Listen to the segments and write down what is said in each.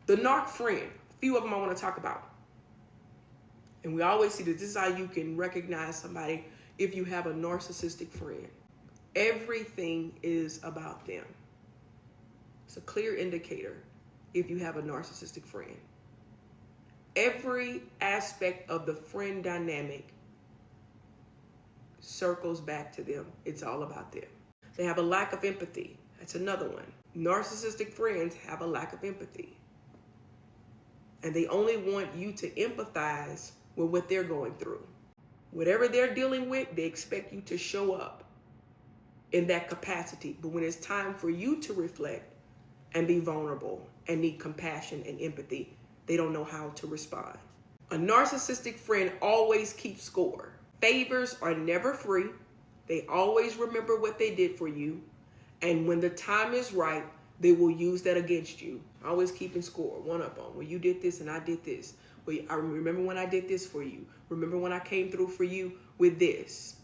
The narc friend, a few of them I want to talk about. And we always see that this is how you can recognize somebody if you have a narcissistic friend. Everything is about them. It's a clear indicator if you have a narcissistic friend. Every aspect of the friend dynamic circles back to them. It's all about them. They have a lack of empathy. That's another one. Narcissistic friends have a lack of empathy. And they only want you to empathize with what they're going through. Whatever they're dealing with, they expect you to show up in that capacity. But when it's time for you to reflect and be vulnerable and need compassion and empathy, they don't know how to respond. A narcissistic friend always keeps score. Favors are never free. They always remember what they did for you. And when the time is right, they will use that against you. Always keeping score, one up on. Well, you did this and I did this. Well, I remember when I did this for you. Remember when I came through for you with this.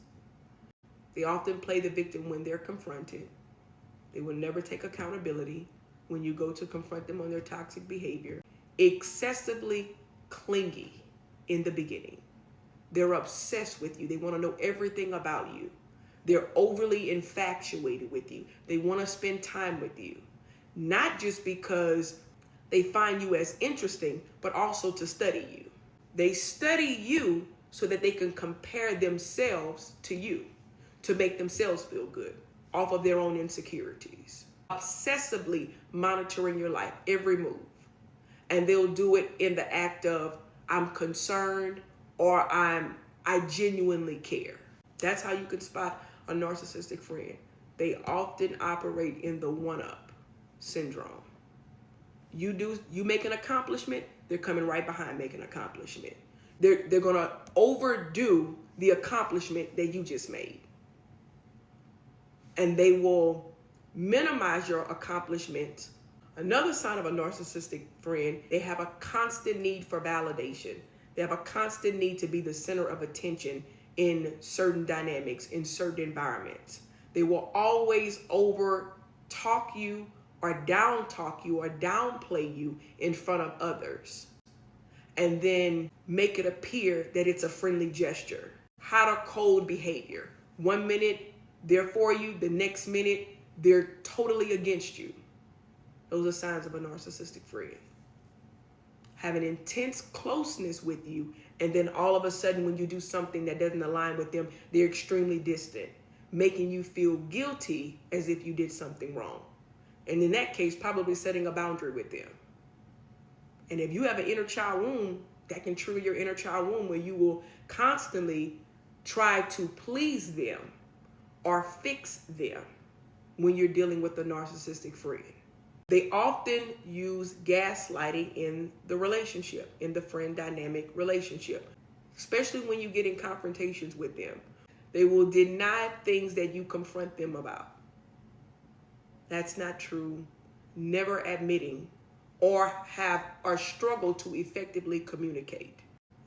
They often play the victim when they're confronted. They will never take accountability when you go to confront them on their toxic behavior. Excessively clingy in the beginning. They're obsessed with you. They want to know everything about you. They're overly infatuated with you. They want to spend time with you. Not just because they find you as interesting, but also to study you. They study you so that they can compare themselves to you, to make themselves feel good off of their own insecurities. Obsessively monitoring your life, every move. And they'll do it in the act of, I'm concerned, or I genuinely care. That's how you can spot a narcissistic friend. They often operate in the one-up syndrome. You make an accomplishment, they're coming right behind making an accomplishment. They're gonna overdo the accomplishment that you just made. And they will minimize your accomplishments. Another sign of a narcissistic friend, they have a constant need for validation. They have a constant need to be the center of attention in certain dynamics, in certain environments. They will always over talk you or down talk you or downplay you in front of others. And then make it appear that it's a friendly gesture. Hot or cold behavior. 1 minute they're for you, the next minute they're totally against you. Those are signs of a narcissistic friend. Have an intense closeness with you, and then all of a sudden when you do something that doesn't align with them, they're extremely distant, making you feel guilty as if you did something wrong. And in that case, probably setting a boundary with them. And if you have an inner child wound, that can trigger your inner child wound where you will constantly try to please them or fix them when you're dealing with a narcissistic friend. They often use gaslighting in the relationship, in the friend dynamic relationship, especially when you get in confrontations with them. They will deny things that you confront them about. That's not true. Never admitting or struggle to effectively communicate.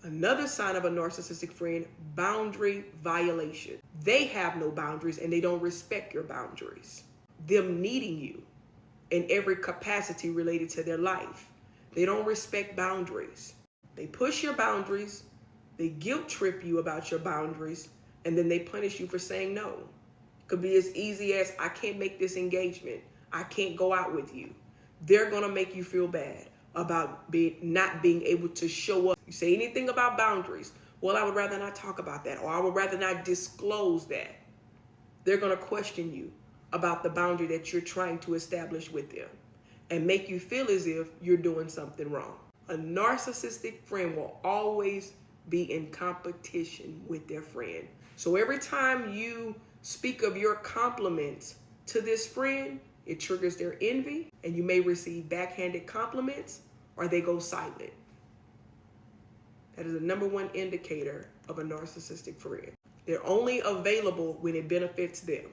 Another sign of a narcissistic friend, boundary violation. They have no boundaries and they don't respect your boundaries. Them needing you in every capacity related to their life. They don't respect boundaries. They push your boundaries, they guilt trip you about your boundaries, and then they punish you for saying no. It could be as easy as, I can't make this engagement. I can't go out with you. They're gonna make you feel bad about not being able to show up. You say anything about boundaries, well, I would rather not talk about that, or I would rather not disclose that. They're gonna question you about the boundary that you're trying to establish with them and make you feel as if you're doing something wrong. A narcissistic friend will always be in competition with their friend. So every time you speak of your compliments to this friend, it triggers their envy, and you may receive backhanded compliments or they go silent. That is the #1 indicator of a narcissistic friend. They're only available when it benefits them.